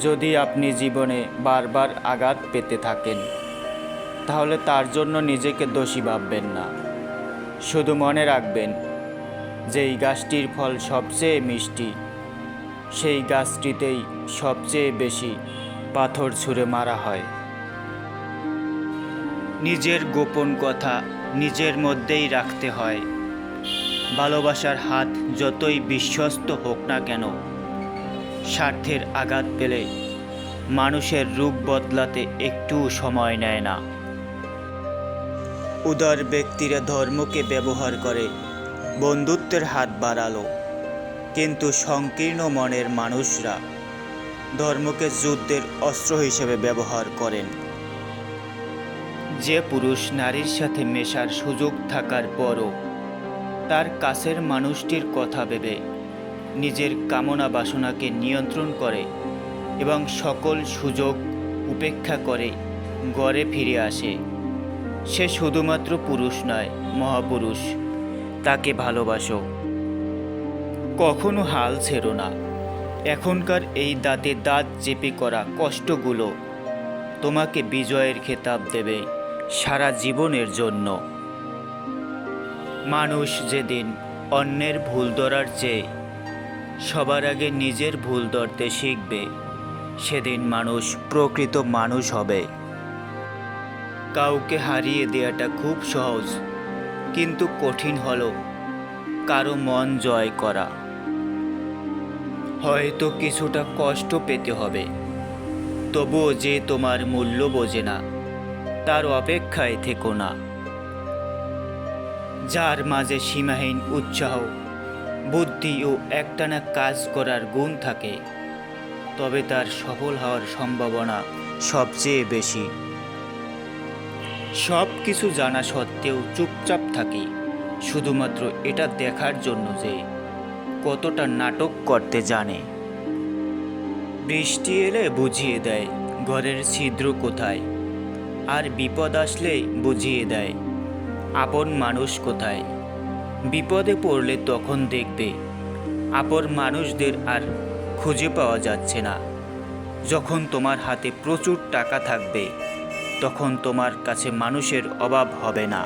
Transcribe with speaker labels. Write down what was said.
Speaker 1: যদি আপনি জীবনে বারবার আঘাত পেতে থাকেন, তাহলে তার জন্য নিজেকে দোষী ভাববেন না। শুধু মনে রাখবেন, যেই গাছটির ফল সবচেয়ে মিষ্টি, সেই গাছটিতেই সবচেয়ে বেশি পাথর ছুঁড়ে মারা হয়। নিজের গোপন কথা নিজের মধ্যেই রাখতে হয়। ভালোবাসার হাত যতই বিশ্বস্ত হোক না কেন, স্বার্থের আঘাত পেলে মানুষের রূপ বদলাতে একটুও সময় নেয় না। উদার ব্যক্তিরা ধর্মকে ব্যবহার করে বন্ধুত্বের হাত বাড়ালো, কিন্তু সংকীর্ণ মনের মানুষরা ধর্মকে যুদ্ধের অস্ত্র হিসেবে ব্যবহার করেন। যে পুরুষ নারীর সাথে মেশার সুযোগ থাকার পরও তার কাছের মানুষটির কথা ভেবে নিজের কামনা বাসনাকে নিয়ন্ত্রণ করে এবং সকল সুযোগ উপেক্ষা করে ঘরে ফিরে আসে, সে শুধুমাত্র পুরুষ নয়, মহাপুরুষ। তাকে ভালোবাসো, কখনো হাল ছেড়ো না। এখনকার এই দাঁতে দাঁত চেপে করা কষ্টগুলো তোমাকে বিজয়ের খেতাব দেবে সারা জীবনের জন্য। মানুষ যেদিন অন্যের ভুল ধরার চেয়ে সবার আগে নিজের ভুল ধরতে শিখবে, সেদিন মানুষ প্রকৃত মানুষ হবে। কাউকে হারিয়ে দেওয়াটা খুব সহজ, কিন্তু কঠিন হলো কারো মন জয় করা। হয়তো কিছুটা কষ্ট পেতে হবে, তবুও যে তোমার মূল্য বোঝে না তার অপেক্ষায় থেকো না। যার মাঝে সীমাহীন উৎসাহ, বুদ্ধি ও একটানা কাজ করার গুণ থাকে, তবে তার সফল হওয়ার সম্ভাবনা সবচেয়ে বেশি। সব কিছু জানা সত্ত্বেও চুপচাপ থাকি শুধুমাত্র এটা দেখার জন্য যে কতটা নাটক করতে জানে। বৃষ্টি এলে বুঝিয়ে দেয় ঘরের ছিদ্র কোথায়, আর বিপদ আসলেই বুঝিয়ে দেয় আপন মানুষ কোথায়। বিপদে পড়লে তখন দেখবে আপন মানুষদের আর খুঁজে পাওয়া যাচ্ছে না। যখন তোমার হাতে প্রচুর টাকা থাকবে, তখন তোমার কাছে মানুষের অভাব হবে না।